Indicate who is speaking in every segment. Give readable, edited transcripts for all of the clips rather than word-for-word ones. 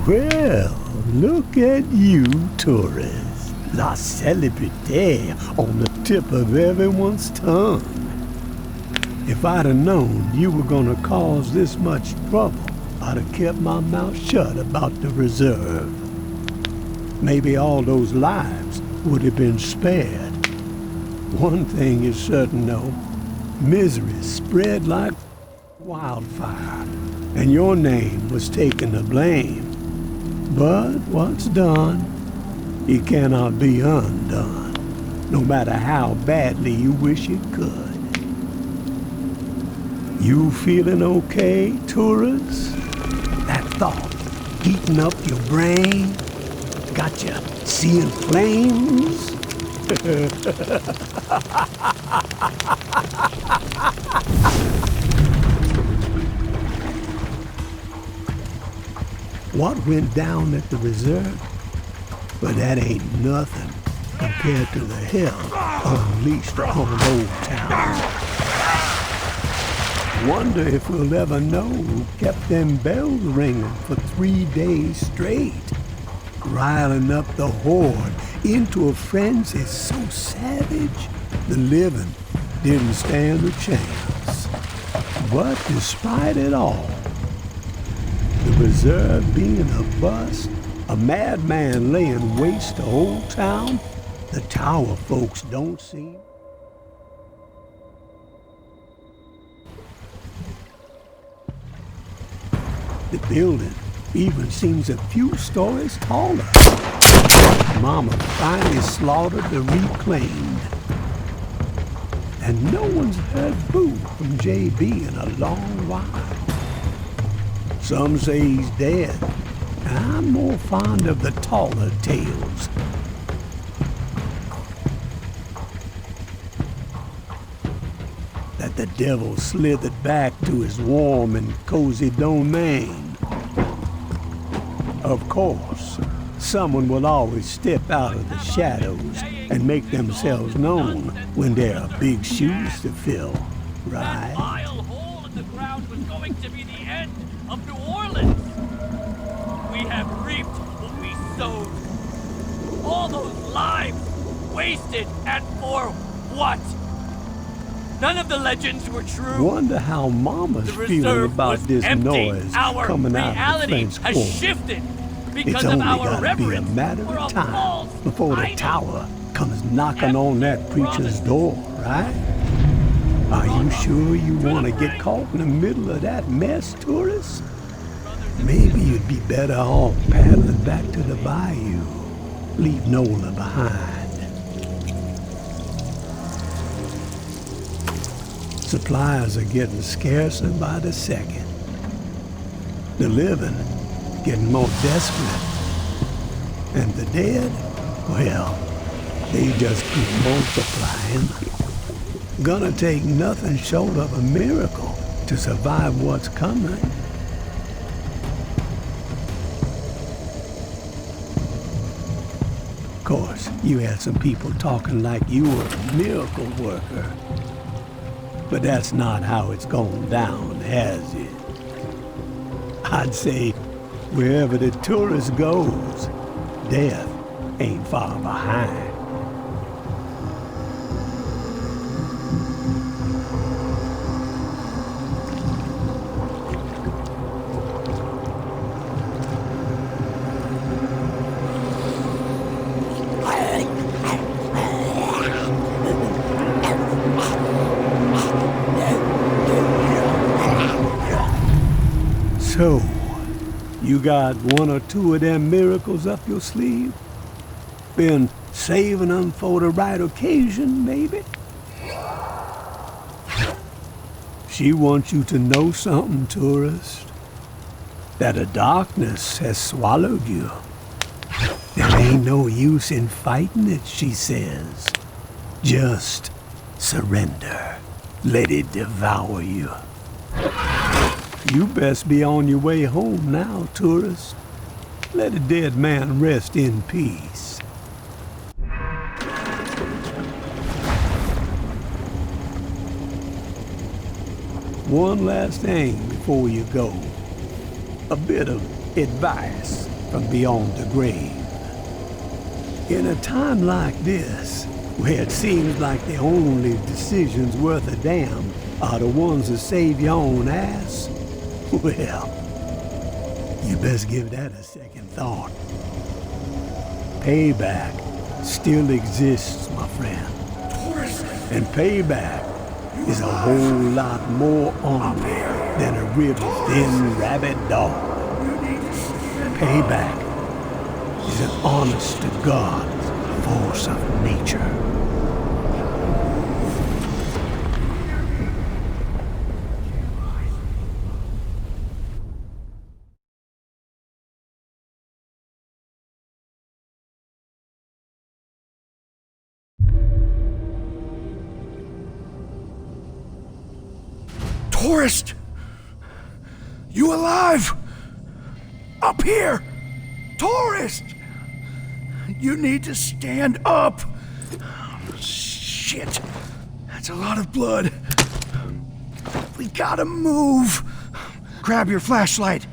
Speaker 1: Well, look at you, tourist. La célébrité on the tip of everyone's tongue. If I'd have known you were gonna cause this much trouble, I'd have kept my mouth shut about the reserve. Maybe all those lives would have been spared. One thing is certain though, misery spread like wildfire, and your name was taken to blame. But what's done, it cannot be undone, no matter how badly you wish it could. You feeling okay, tourists? That thought heating up your brain? Got you seeing flames? What went down at the reserve? But that ain't nothing compared to the hell unleashed on Old Town. Wonder if we'll ever know who kept them bells ringing for 3 days straight, riling up the horde into a frenzy so savage the living didn't stand a chance. But despite it all, the reserve being a bust, a madman laying waste to Old Town, the tower folks don't seem. The building even seems a few stories taller. Mama finally slaughtered the reclaimed. And no one's heard boo from JB in a long while. Some say he's dead, and I'm more fond of the taller tales. That the devil slithered back to his warm and cozy domain. Of course, someone will always step out of the shadows and make themselves known when there are big shoes to fill, right?
Speaker 2: That vile hole in the ground was going to be the end of New Orleans. We have reaped what we sowed. All those lives wasted, and for what? None of the legends were true.
Speaker 1: Wonder how Mama's feeling about this noise coming out of the French Quarter.
Speaker 2: Has shifted because
Speaker 1: It's
Speaker 2: of
Speaker 1: only
Speaker 2: our
Speaker 1: gotta be a
Speaker 2: reverence
Speaker 1: matter
Speaker 2: for
Speaker 1: of
Speaker 2: a
Speaker 1: time
Speaker 2: false
Speaker 1: before the
Speaker 2: idol.
Speaker 1: tower comes knocking on that preacher's door, right? Are you sure you want to get caught in the middle of that mess, tourists? Maybe you'd be better off paddling back to the bayou. Leave Nola behind. Supplies are getting scarcer by the second. The living getting more desperate. And the dead, well, they just keep multiplying. Gonna take nothing short of a miracle to survive what's coming. Of course, you had some people talking like you were a miracle worker. But that's not how it's gone down, has it? I'd say wherever the tourist goes, death ain't far behind. So, you got one or two of them miracles up your sleeve? Been saving them for the right occasion, maybe? She wants you to know something, tourist. That the darkness has swallowed you. There ain't no use in fighting it, she says. Just surrender. Let it devour you. You best be on your way home now, tourist. Let a dead man rest in peace. One last thing before you go. A bit of advice. from beyond the grave. In a time like this, where it seems like the only decisions worth a damn are the ones that save your own ass, well, you best give that a second thought. Payback still exists, my friend. And payback is a whole lot more honorable than a river-thin rabid dog. Payback is an honest-to-God force of nature.
Speaker 3: Tourist! You alive? Up here! Tourist! You need to stand up! Shit! That's a lot of blood. We gotta move! Grab your flashlight.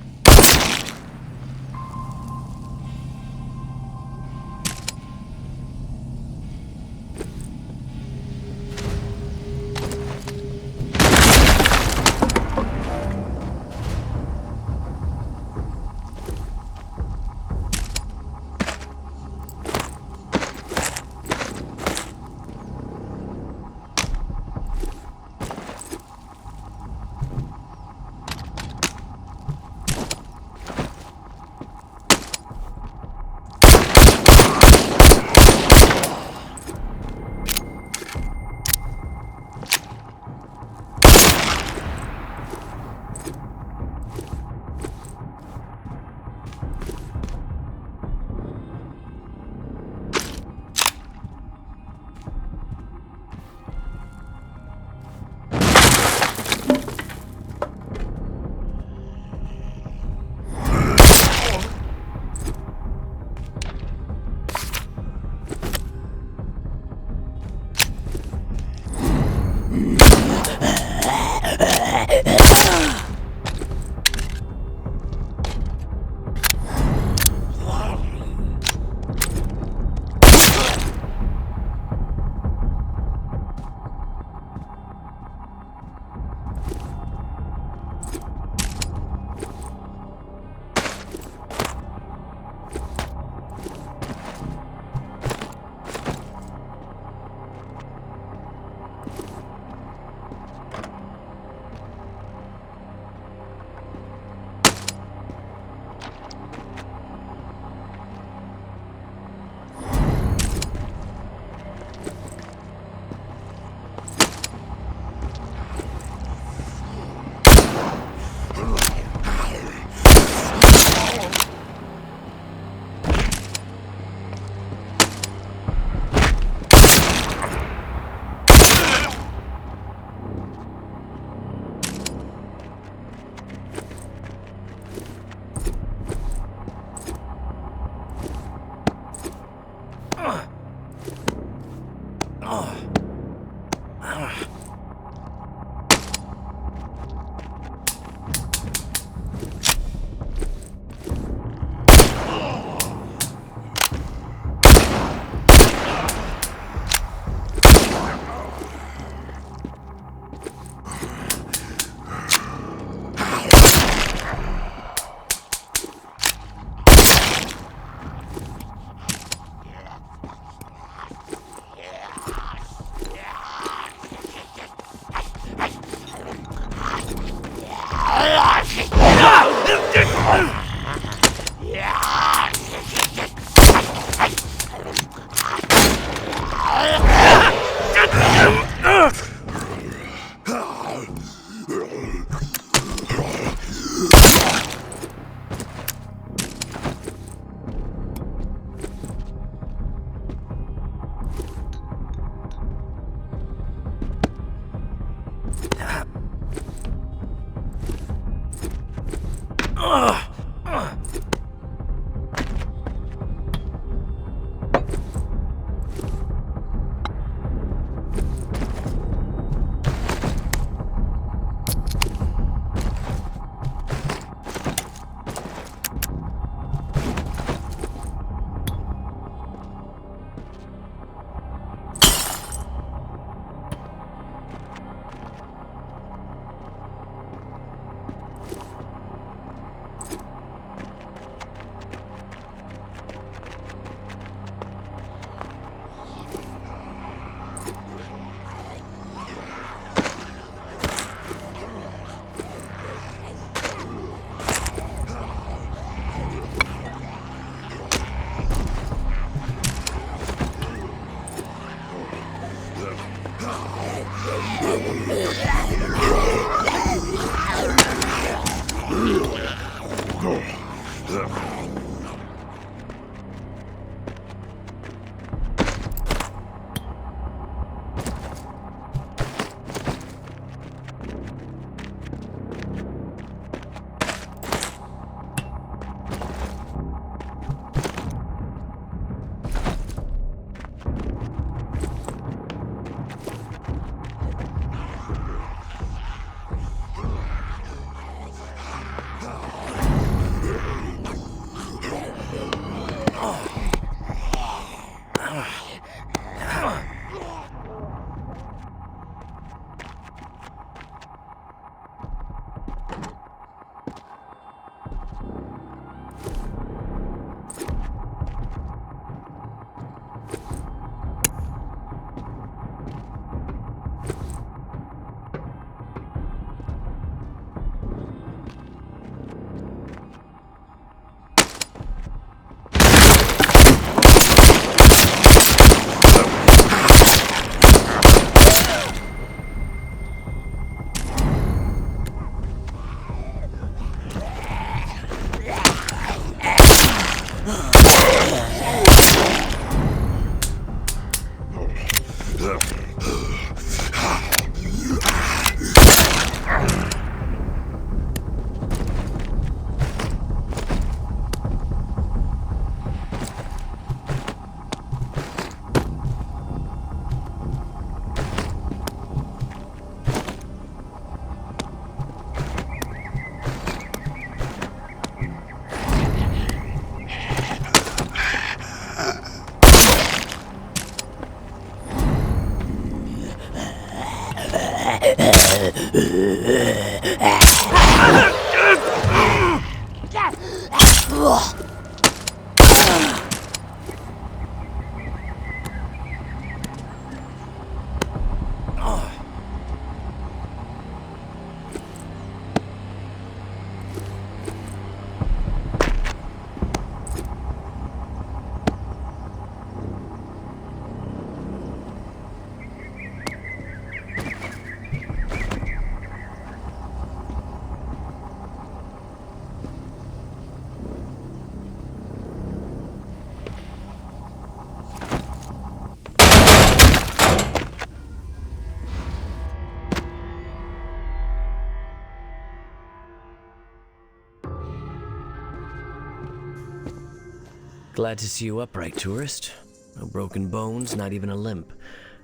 Speaker 4: Glad to see you upright, tourist. No broken bones, not even a limp.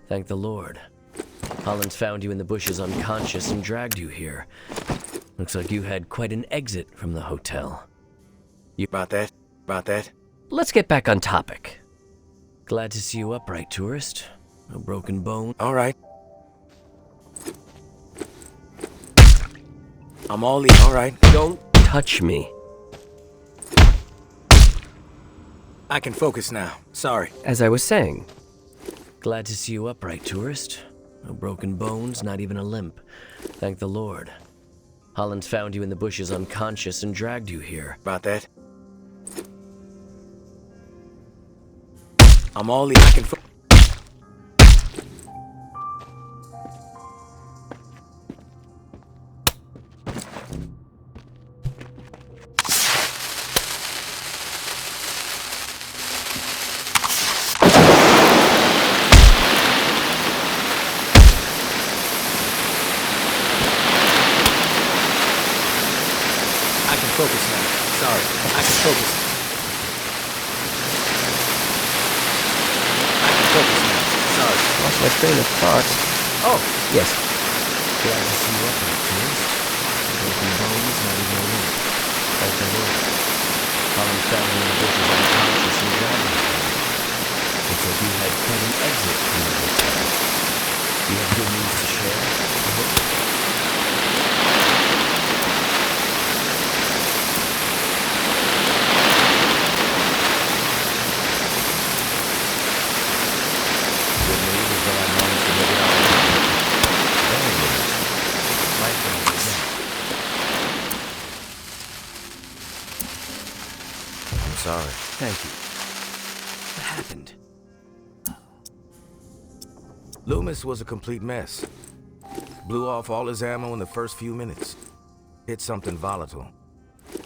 Speaker 4: Thank the Lord. Hollins found you in the bushes unconscious and dragged you here. Looks like you had quite an exit from the hotel.
Speaker 3: About that?
Speaker 4: Let's get back on topic. Glad to see you upright, tourist. No broken bone.
Speaker 3: All right. I'm all right.
Speaker 4: Don't touch me.
Speaker 3: I can focus now. Sorry.
Speaker 4: As I was saying, glad to see you upright, tourist. No broken bones, not even a limp. Thank the Lord. Hollins found you in the bushes unconscious and dragged you here.
Speaker 3: About that? I'm all I can focus now. Sorry. I can focus. I can focus now. Sorry.
Speaker 4: Lost my train of thought.
Speaker 3: Oh,
Speaker 4: Yes. Glad to see you upright, tourist. Broken bones, not even a limp. Thank the Lord. Hollins found you in the bushes unconscious and dragged you here. Looks like you had quite an exit from the hotel. Do you have good news to share? I hope. Good news is that I managed to make it out alive. Bad news. My friend is dead.
Speaker 3: I'm sorry.
Speaker 4: Thank you. What happened?
Speaker 3: Loomis was a complete mess.
Speaker 5: Blew off all his ammo in the first few minutes. Hit something volatile.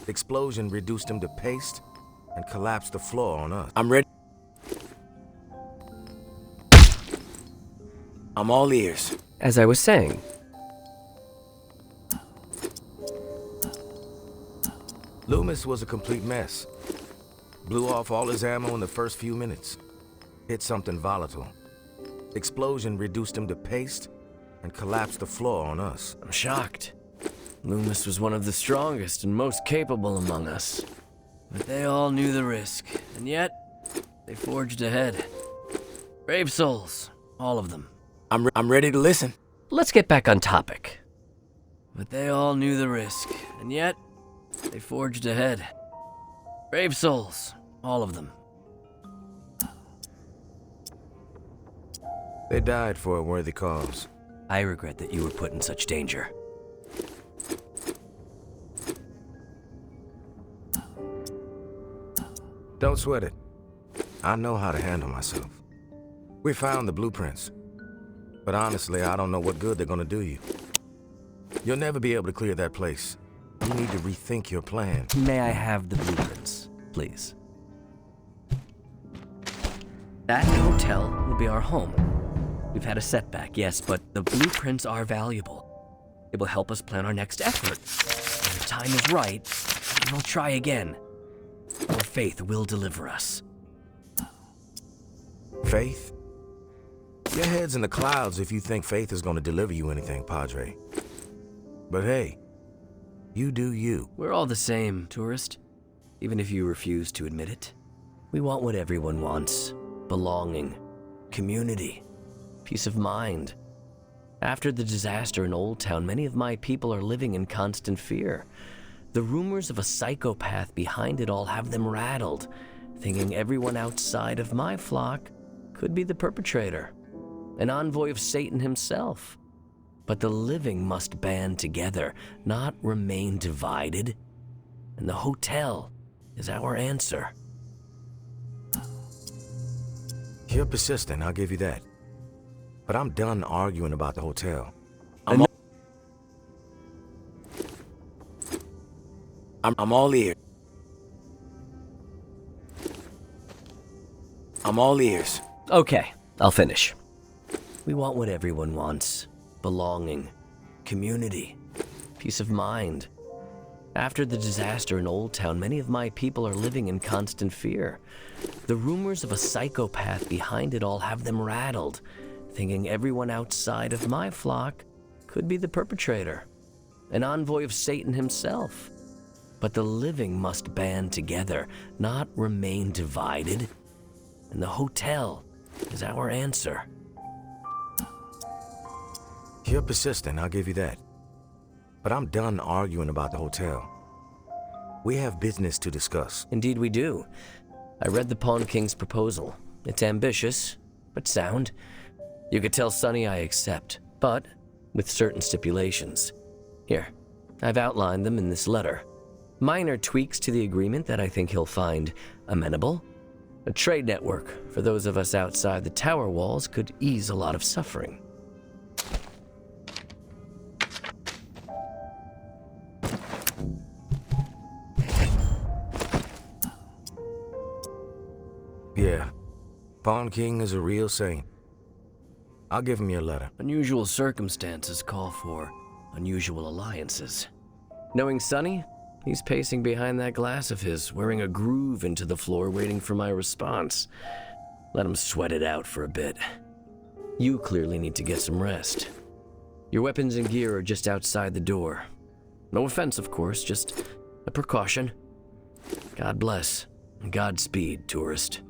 Speaker 5: Explosion reduced him to paste and collapsed the floor on us.
Speaker 4: I'm ready. I'm all ears.
Speaker 6: As I was saying,
Speaker 5: Loomis was a complete mess. Blew off all his ammo in the first few minutes. Hit something volatile. Explosion reduced him to paste and collapsed the floor on us.
Speaker 6: I'm shocked. Loomis was one of the strongest and most capable among us. But they all knew the risk, and yet they forged ahead. Brave souls, all of them.
Speaker 4: I'm ready to listen.
Speaker 6: Let's get back on topic. But they all knew the risk, and yet they forged ahead. Brave souls, all of them.
Speaker 5: They died for a worthy cause.
Speaker 6: I regret that you were put in such danger.
Speaker 5: Don't sweat it. I know how to handle myself. We found the blueprints. But honestly, I don't know what good they're gonna do you. You'll never be able to clear that place. You need to rethink your plan.
Speaker 6: May I have the blueprints, please? That hotel will be our home. We've had a setback, yes, but the blueprints are valuable. It will help us plan our next effort. When the time is right, we will try again. Our faith will deliver us.
Speaker 5: Faith? Your head's in the clouds if you think faith is gonna deliver you anything, Padre. But hey, you do you.
Speaker 6: We're all the same, tourist. Even if you refuse to admit it. We want what everyone wants. Belonging. Community. Peace of mind. After the disaster in Old Town, many of my people are living in constant fear. The rumors of a psychopath behind it all have them rattled, thinking everyone outside of my flock could be the perpetrator, an envoy of Satan himself. But the living must band together, not remain divided. And the hotel is our answer.
Speaker 5: You're persistent, I'll give you that. But I'm done arguing about the hotel.
Speaker 4: I'm all ears. I'm all ears.
Speaker 6: Okay, I'll finish. We want what everyone wants. Belonging. Community. Peace of mind. After the disaster in Old Town, many of my people are living in constant fear. The rumors of a psychopath behind it all have them rattled, thinking everyone outside of my flock could be the perpetrator, an envoy of Satan himself. But the living must band together, not remain divided. And the hotel is our answer.
Speaker 5: You're persistent, I'll give you that. But I'm done arguing about the hotel. We have business to discuss.
Speaker 6: Indeed we do. I read the Pawn King's proposal. It's ambitious, but sound. You could tell Sonny I accept, but with certain stipulations. Here, I've outlined them in this letter. Minor tweaks to the agreement that I think he'll find amenable. A trade network for those of us outside the tower walls could ease a lot of suffering.
Speaker 5: Yeah, Pawn King is a real saint. I'll give him your letter.
Speaker 6: Unusual circumstances call for unusual alliances. Knowing Sonny, he's pacing behind that glass of his, wearing a groove into the floor, waiting for my response. Let him sweat it out for a bit. You clearly need to get some rest. Your weapons and gear are just outside the door. No offense, of course, just a precaution. God bless, and Godspeed, tourist.